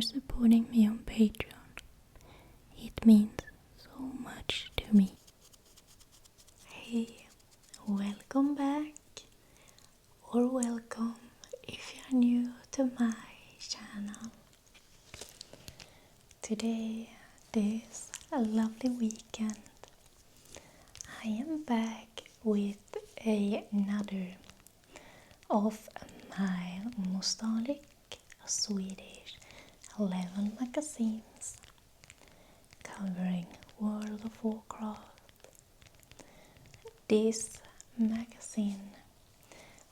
for supporting me on Patreon. It means so much to me. Hey, welcome back, or welcome if you're new to my channel. Today, this lovely weekend, I am back with another of my nostalgic Swedish level magazines covering World of Warcraft. This magazine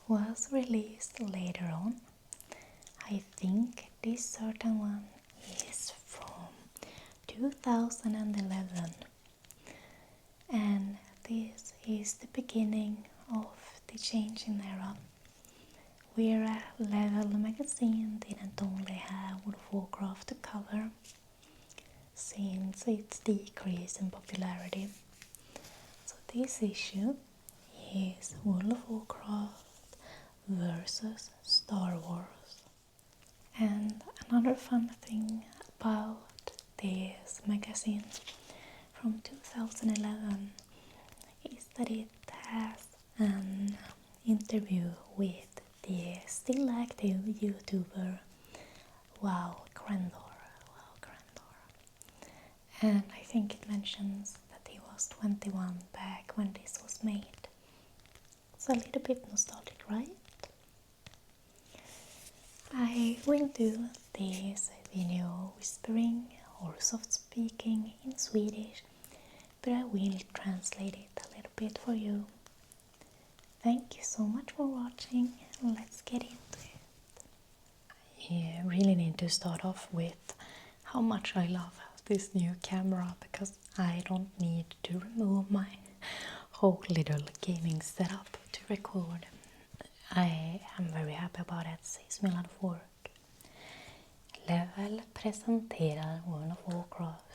was released later on. I think this certain one is from 2011, and this is the beginning of the changing era, where a level magazine didn't only have World of Warcraft to cover since its decrease in popularity. So this issue is World of Warcraft versus Star Wars. And another fun thing about this magazine from 2011 is that it has an interview with the still active YouTuber Wow Grandor. And I think it mentions that he was 21 back when this was made. It's a little bit nostalgic, right? I will do this video whispering or soft speaking in Swedish, but I will translate it a little bit for you. Thank you so much for watching. Let's get into it. I really need to start off with how much I love this new camera, because I don't need to remove my whole little gaming setup to record. I am very happy about it. It saves me a lot of work. Level presenterar World of Warcraft.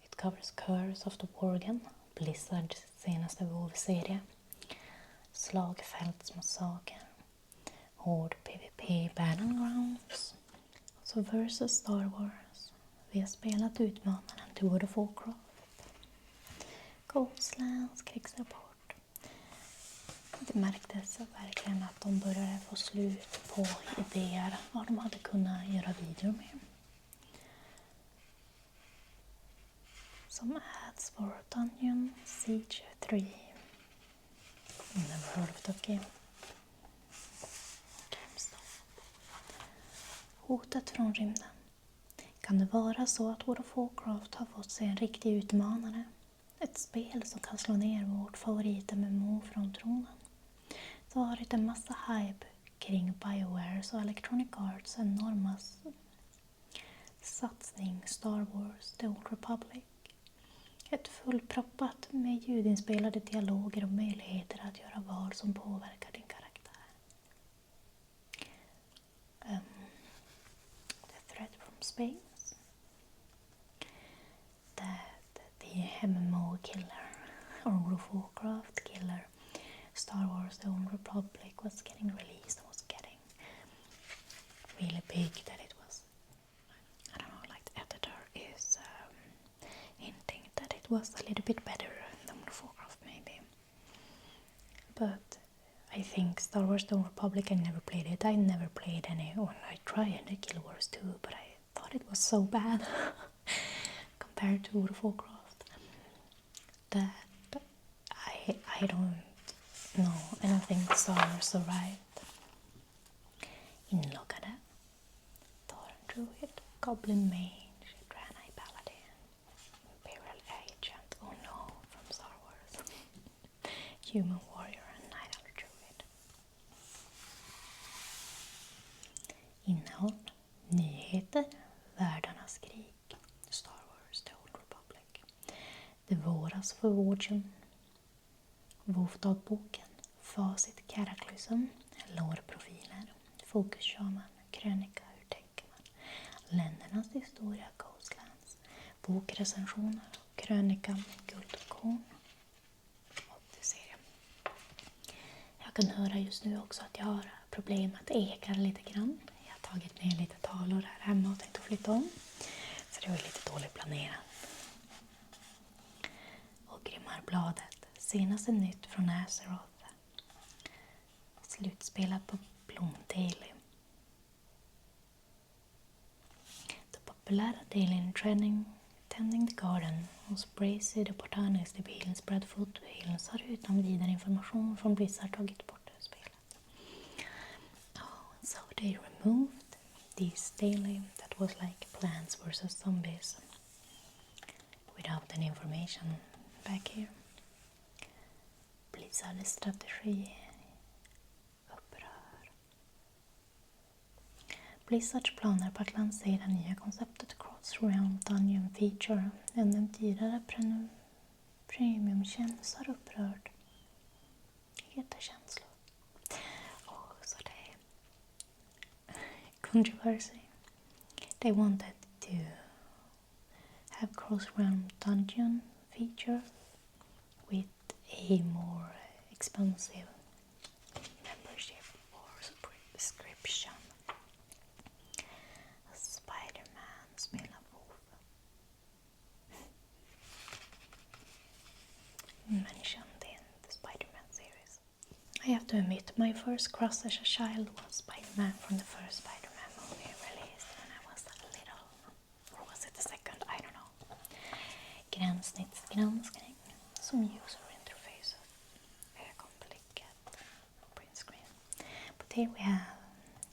It covers Curse of the Worgen, Blizzards senaste WoW-serie, Slagfältsmassaker, Hård PvP Battlegrounds, så versus Star Wars. Vi har spelat utmanaren till World of Warcraft. Coastlands krigsrapport. Det märktes verkligen att de började få slut på idéer vad de hade kunnat göra videor med. Some ads for Dungeon Siege 3. Never heard of that game. Hotet från rymden. Kan det vara så att World of Warcraft har fått sig en riktig utmanare? Ett spel som kan slå ner vårt favorit-MMO från tronen. Det har varit en massa hype kring BioWares och Electronic Arts enorma satsning Star Wars The Old Republic. Ett fullproppat med ljudinspelade dialoger och möjligheter att göra val som påverkar din karaktär. The Threat from Space. That the MMO killer, or World of Warcraft killer, Star Wars The Old Republic was getting released and was getting really big, that it was, I don't know, like the editor is hinting that it was a little bit better than World of Warcraft maybe. But I think Star Wars The Old Republic, I never played it. I never played any, or I tried the Guild Wars 2, but I thought it was so bad compared to World of Warcraft that I don't know anything Star Wars so right. Inloggade. Tauren Druid, Goblin Mage, Draenei Paladin, Imperial Agent, oh no, from Star Wars. Human Warrior and Night Elf Druid. Innehåll, nyheter, världarnas krig, Star Wars The Old Republic. Det våras för Wargen. WoW-dagboken, Facit Cataclysm, lore-profiler, Fokus-shaman, krönika, hur tänker man, ländernas historia, Coastlands, bokrecensioner, krönika, guldkorn, 80-serie. Jag kan höra just nu också att jag har problem att eka lite grann. Jag har tagit ner lite talor här hemma och tänkte flytta om. Så det var lite dåligt planerat. Och Grimmarbladet. Senaste nytt från Azeroth. Slutspelat på Bloom Daily. The populära dailyn Tending the Garden hos Brazy the Botanist i bilen Spreadfoot Hills har utan vidare information från Blizzard tagit bort det spelet. So they removed this daily that was like Plants vs Zombies without any information back here. Blizzards strategi upprör. Blizzards planer på att lansera nya konceptet Cross-Realm Dungeon Feature än den dyrare premiumtjänst har upprört heta känslor. Så det är controversy. They wanted to have Cross-Realm Dungeon Feature with a more expensive membership or subscription. Spider-Man spelar WoW. Mentioned in the Spider-Man series. I have to admit, my first crush as a child was Spider-Man from the first Spider-Man movie released when I was little. Or was it the second? I don't know. Gränssnittsgranskning som user interface. Ögonblicket. Print screen. But here we have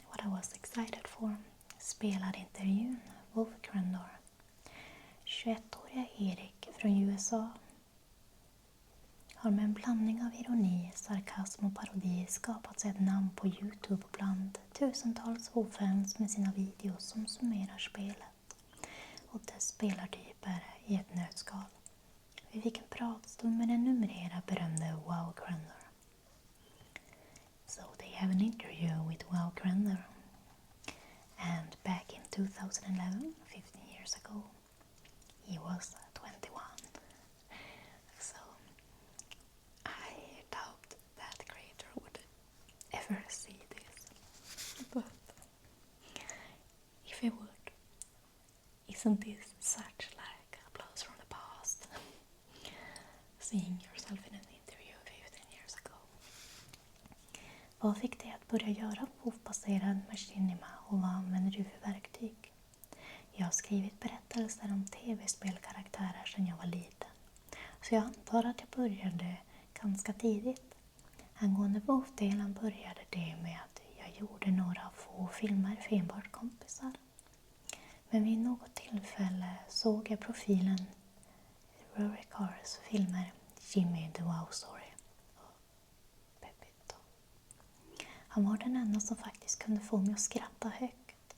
what I was excited for. Spelade intervjun Warcraft. 21-åriga Erik från USA har med en blandning av ironi, sarkasm och parodi skapat sig ett namn på YouTube bland tusentals WoW-fans med sina videos som summerar spelet och dess spelartyper i ett nötskal. Vi fick en pratstund med den numera berömde WoW-Krender. So they have an interview with WoW-Krender. And back in 2011, 15 years ago, he was 21. So I doubt that creator would ever see this. But if he would, isn't this such like applause from the past? Seeing yourself in an interview 15 years ago. Vad fick dig att börja göra WoW-baserad machinima och vad använder du för verktyg? Jag har skrivit berättelser om tv-spelkaraktärer sedan jag var liten. Så jag antar att jag började ganska tidigt. Angående WoW-delen började det med att jag gjorde några få filmer för enbart kompisar. Men vid något tillfälle såg jag profilen Rory Cars filmer Jimmy the Wow Story. Han var den enda som faktiskt kunde få mig att skratta högt.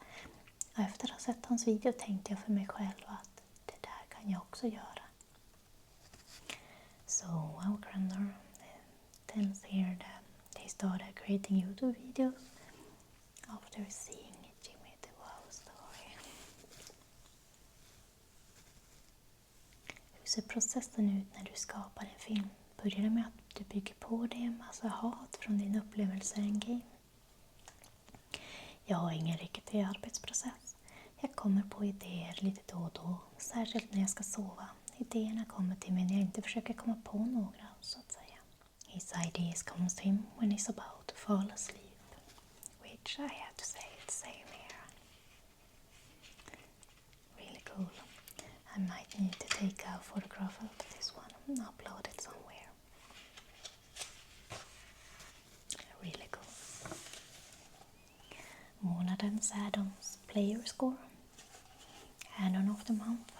Och efter att ha sett hans video tänkte jag för mig själv att det där kan jag också göra. So WoW-Krender tells here that they started creating YouTube videos after seeing Jimmy the Wow Story. Hur ser processen ut när du skapar en film? Börjar det med att du bygger på det en massa hat från din upplevelse i en game? Jag har ingen riktig arbetsprocess. Jag kommer på idéer lite då och då, särskilt när jag ska sova. Idéerna kommer till mig när jag inte försöker komma på några, så att säga. His ideas comes to him when he's about to fall asleep, which I have to say it's same here. Really cool. I might need to take a photograph of this one and upload it somewhere. Really cool. Månadens add-ons player score. Add-on of the month.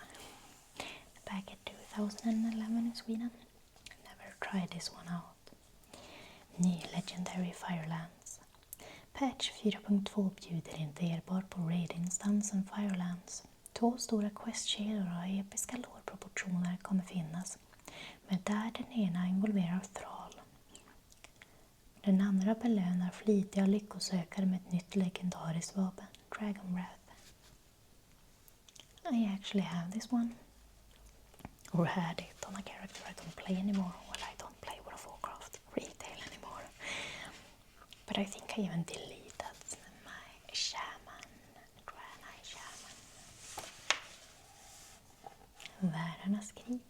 Back at 2011 in Sweden. Never tried this one out. Ny Legendary Firelands. Patch 4.2 bjuder inte enbart på raid-instansen Firelands. 2 stora questkedjor och episka lårproportioner kommer finnas. Men där den ena involverar Thrall. Den andra belönar flitiga lyckosökare med ett nytt legendariskt vapen, Dragon Wrath. I actually have this one. Or had it on a character I don't play anymore. Well, I don't play World of Warcraft retail anymore. But I think I even deleted my shaman, Granite shaman. Världarnas krig.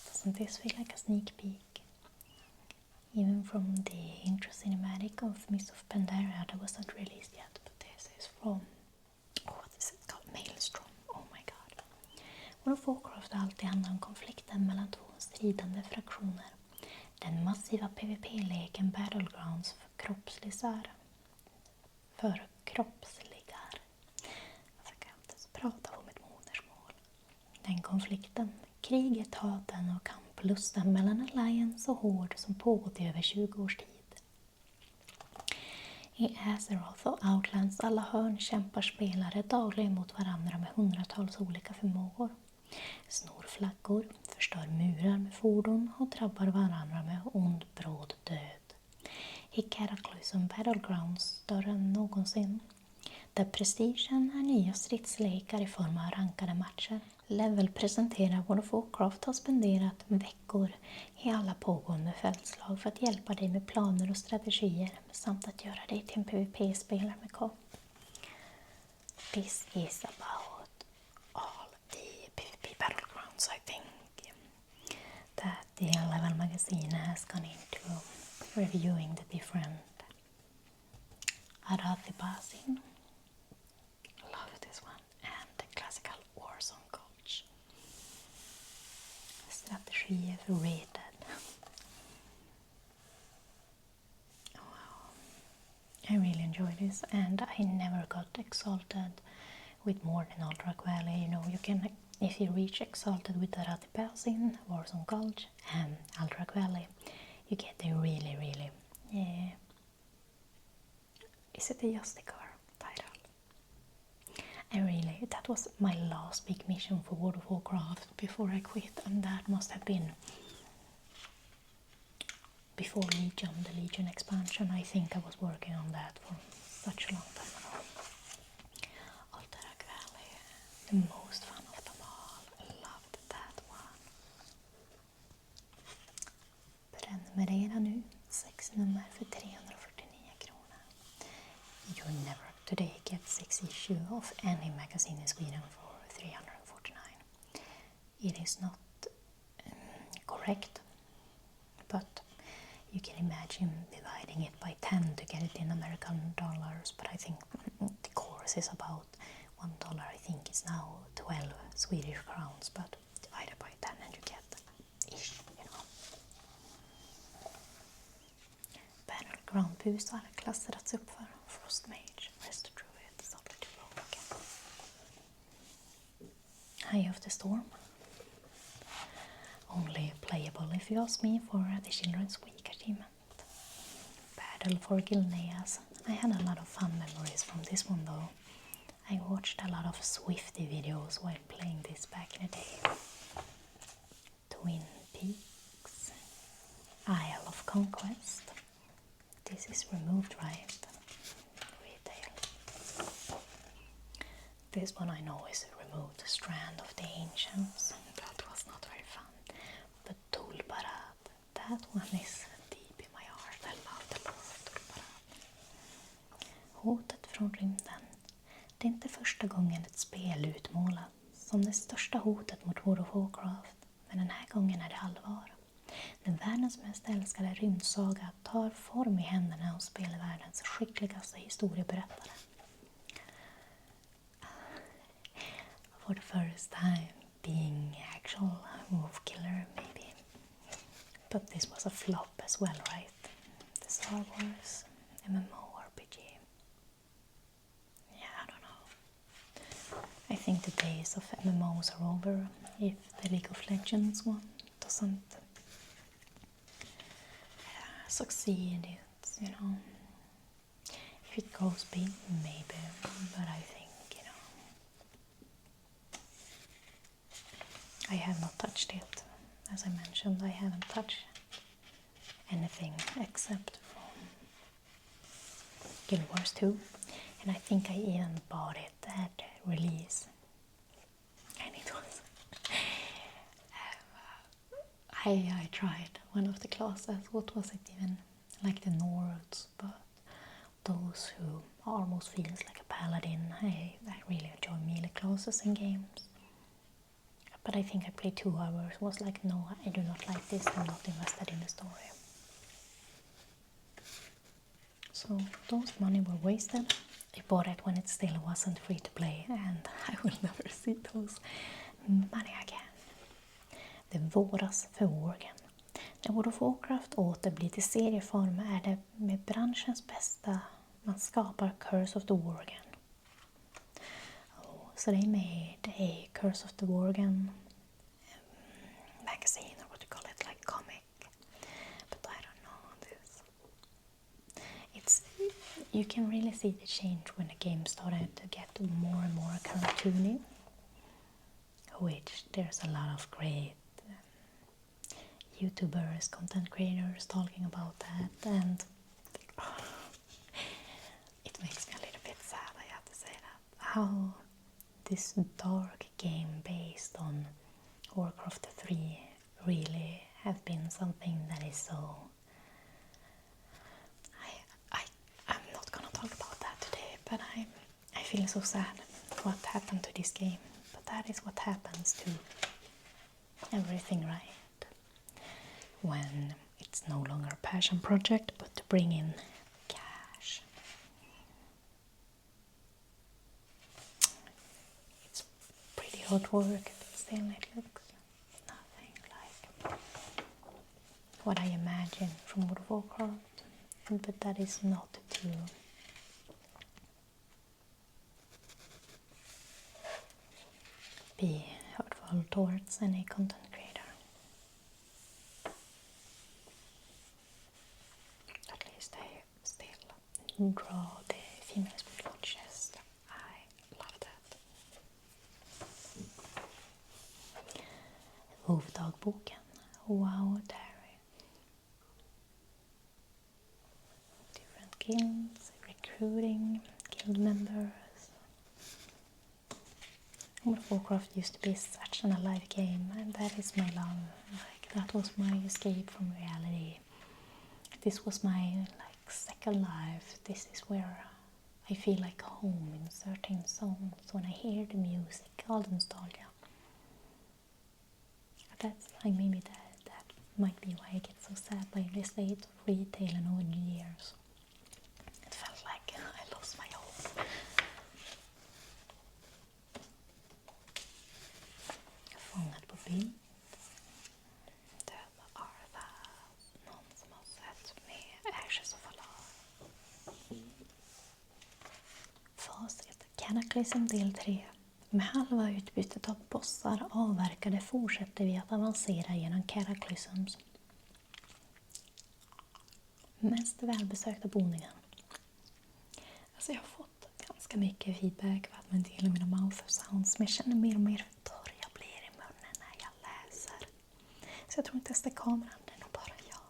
Doesn't this feel like a sneak peek? Even from the intro cinematic of Mists of Pandaria that wasn't released yet, but this is from, what is it called? Maelstrom. Oh my god. World of Warcraft har alltid handlat om konflikten mellan två stridande fraktioner. Den massiva PvP-leken Battlegrounds förkroppsligar. Jag kan inte ens prata på mitt modersmål. Den konflikten, kriget, haten och kamplusten mellan Alliance och Horde som pågått i över 20 års tid. I Azeroth och Outlands alla hörn kämpar spelare dagligen mot varandra med hundratals olika förmågor. Snor flaggor, förstör murar med fordon och drabbar varandra med ond bråd död. I Cataclysm Battlegrounds större än någonsin. Där prestigen är nya stridslekar i form av rankade matcher. Level presenterar World of Warcraft har spenderat veckor i alla pågående fältslag för att hjälpa dig med planer och strategier samt att göra dig till en PvP-spelare med koll. This is about all the PvP Battlegrounds, I think, that the Level magazine has gone into reviewing the different Arathi-Basin. Love this one. And the classical Warzone coach. Strategier för rated. Wow. I really enjoy this, and I never got exalted with more than Ultra Valley. You know, you can, if you reach exalted with Arathi Basin, Warzone Gulch, and Ultra Valley, you get the really, is it a Justicar title? And really, that was my last big mission for World of Warcraft before I quit, and that must have been before Legion, the Legion expansion. I think I was working on that for such a long time ago. Alterac Valley, the most fun of them all. I loved that one. Prenumerera nu, 6 nummer för 349 kronor. You never today get 6 issue of any magazine in Sweden for 349. It is not correct, but you can imagine dividing it by 10 to get it in American dollars, but I think the course is about $1. I think it's now 12 Swedish crowns, but divided by 10 and you get ish, you know. Battleground-busar klassats upp för Frostmage, Rest Druid, Solid Rogue. Eye of the Storm. Only playable, if you ask me, for the Children's Week achievement. Battle for Gilneas. I had a lot of fun memories from this one though. I watched a lot of Swifty videos while playing this back in the day. Twin Peaks. Isle of Conquest. This is removed, right? Retail. This one I know is removed. Strand of the Ancients. That was not very fun. But Tulbarad, that one is deep in my heart. I love the lore of Tulbarad. Hotet från rymden. Det är inte första gången ett spel utmålas som det största hotet mot World of Warcraft, men den här gången är det allvar. Den världens mest älskade rymdsaga tar form i händerna hos spelvärldens skickligaste historieberättare. For the first time being actual wolf killer, maybe. But this was a flop as well, right? The Star Wars MMORPG. Yeah, I don't know. I think the days of MMOs are over if the League of Legends one doesn't succeed. It's, you know, if it goes big, maybe, but I think, you know, I have not touched it. As I mentioned, I haven't touched anything except from Guild Wars 2, and I think I even bought it at release, and it was I tried one of the classes. What was it even? Like the Nords, but those who almost feels like a paladin. I really enjoy melee classes in games. But I think I played 2 hours, was like, no, I do not like this, I'm not invested in the story. So those money were wasted. I bought it when it still wasn't free to play, and I will never see those money again. Det våras för Worgen. När World of Warcraft åter blir till serieform är det med branschens bästa man skapar Curse of the Worgen. So they made a Curse of the Worgen magazine, or what you call it, like comic. But I don't know this. You can really see the change when the game started to get more and more cartoony, which there's a lot of great YouTubers, content creators talking about that, and it makes me a little bit sad, I have to say that. How this dark game based on Warcraft 3 really have been something that is so... I'm not gonna talk about that today, but I feel so sad what happened to this game. But that is what happens to everything, right? When it's no longer a passion project, but to bring in cash. It's pretty hard work, but still it looks nothing like what I imagine from World of Warcraft. But that is not to be hurtful towards any content creator. At least I still draw the female split launches. I love that. Hovdagboken. Wow, Terry. Different guilds, recruiting, guild members. World of Warcraft used to be such an alive game, and that is my love. Like, that was my escape from reality. This was my second life. This is where I feel like home in certain songs when I hear the music, all the nostalgia. That's maybe that might be why I get so sad by the state of retail and all the years. It felt like I lost my hope. Fångad på bild. Döda Arthas. Någon som har sett med Ashes of Allah. Facit. Cataclysm del 3. Med halva utbytet av bossar avverkade fortsätter vi att avancera genom Cataclysms mest välbesökta boningen. Alltså jag har fått ganska mycket feedback för att man delar mina mouth sounds, men jag känner mer och mer hur torr jag blir i munnen när jag läser. Så jag tror inte testa kameran, det är nog bara jag.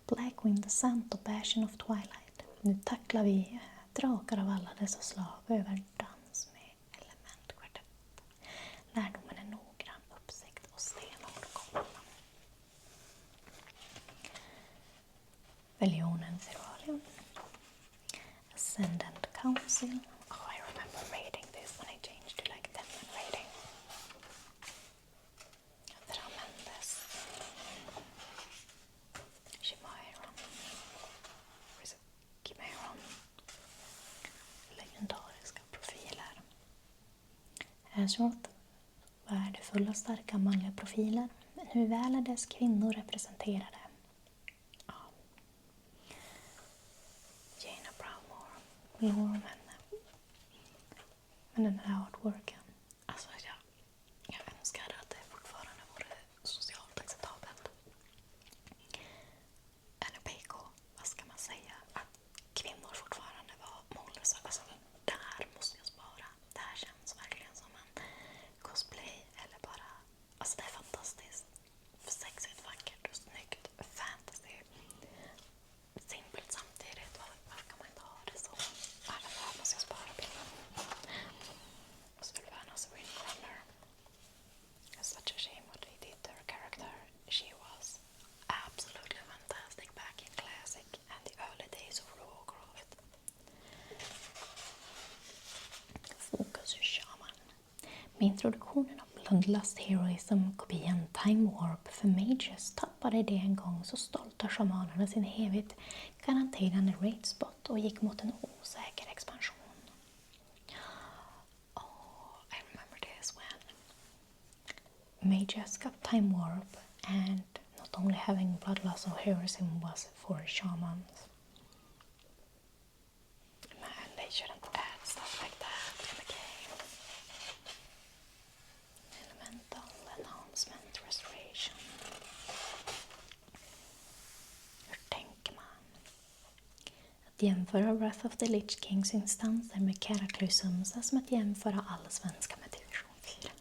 Blackwind, Descent och Passion of Twilight. Nu tacklar vi drakar av alla dessa slag över dans med elementkvartett. Lärdomen är noggrann, uppsikt och stenhård koppling. Religionens Iralium. Ascendant Council. Oh, I remember reading this when I changed to like 10-man rating. Tramendes. Chimaeron. Chimaeron. Legendariska profiler. Azeroth. Värdefulla, starka manliga profiler. Men hur väl är dess kvinnor representerade? Ja. Jaina Brownmore. Lore om henne. Men den här artworken. Alltså jag önskar att det fortfarande vore socialt acceptabelt. Eller PK, vad ska man säga? Att kvinnor fortfarande var mållösa. Alltså det här måste jag spara. Det här känns verkligen som en cosplay eller bara... Alltså det är fantastiskt. Sexigt, vackert och snyggt. Fantasy. Simpelt samtidigt. Varför kan man inte ha det så? Det här måste jag spara bilden. Och så vill vi Med introduktionen av Bloodlust Heroism-kopian Time Warp för Mages tappade det en gång så stolta shamanerna sin evigt garanterande raid spot och gick mot en osäker expansion. I remember this when Mages got Time Warp and not only having Bloodlust of Heroism was for shamans. Man, they shouldn't add stuff like that in the game. Elemental Enhancement Restoration. Hur tänker man? Att jämföra Wrath of the Lich Kings instanser med Cataclysms är som att jämföra allsvenska med division 4.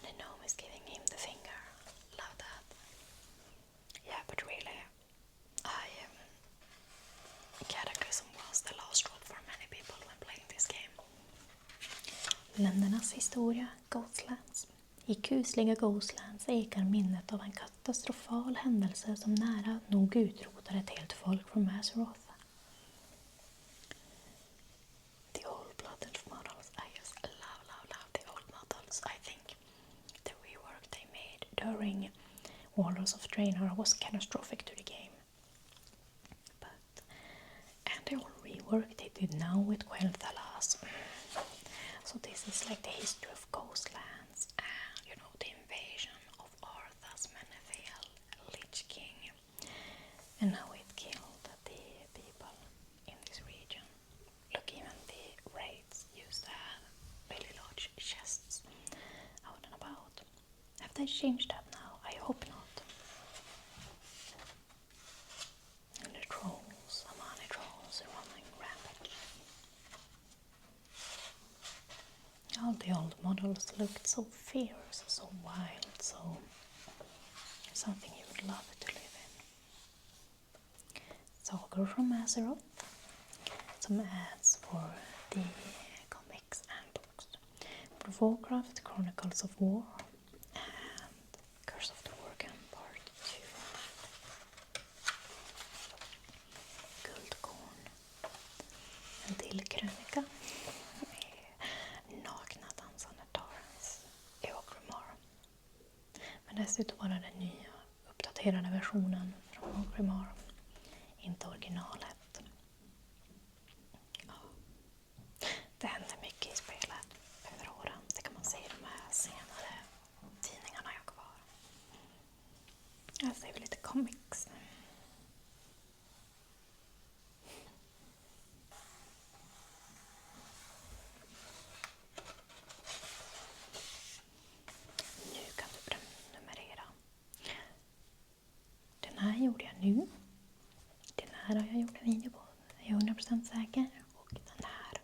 The gnome is giving him the finger. Love that. Yeah, but really, Cataclysm was the last straw for many people when playing this game. Ländernas historia, Ghostlands. I kusliga Ghostlands ekar minnet av en katastrofal händelse som nära nog utrotade ett helt folk från Azeroth. The old-blooded models, I just love the old models. I think the rework they made during Warlords of Draenor was catastrophic to the game. And the old rework they did now with Quel'Thalas. So this is like the history of Ghostlands and, you know, the invasion of Arthas Menethil, Lich King, and how it killed the people in this region. Look, even the raids used to have really large chests out and about. Have they changed that now? I hope not. And the trolls, Amani trolls are running rampage. All the old models looked so fierce, so wild, so something you would love to live in. Saga from Azeroth, some ads for the comics and books. Warcraft, Chronicles of War, and Curse of the Worgen Part 2. Guldkorn. En till krönika med nakna dansande Torrens i Warcraft. Men dessutom var det den nya uppdaterade versionen från Warcraft, inte originalet. Ja. Det händer mycket i spelet över åren. Det kan man se i de här senare tidningarna jag har kvar. Jag ser väl lite comics. Nu kan du prenumerera. Den här gjorde jag nu. Den här har jag gjort en video på. Jag är 100% säker. Och den här.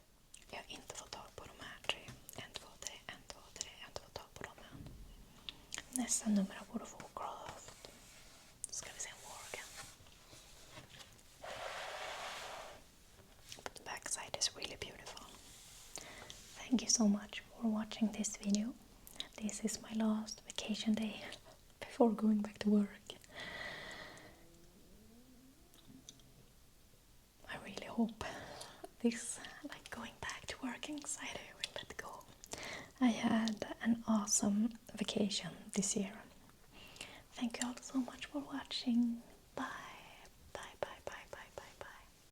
Jag har inte fått tag på de här 3. 1, 2, 3, 1, 2, 3. Jag har inte fått tag på dem än. Nästa nummer av World of Warcraft. Då ska vi se Morgan. But the backside is really beautiful. Thank you so much for watching this video. This is my last vacation day before going back to work. I really hope this, like going back to work anxiety, will let go. I had an awesome vacation this year. Thank you all so much for watching.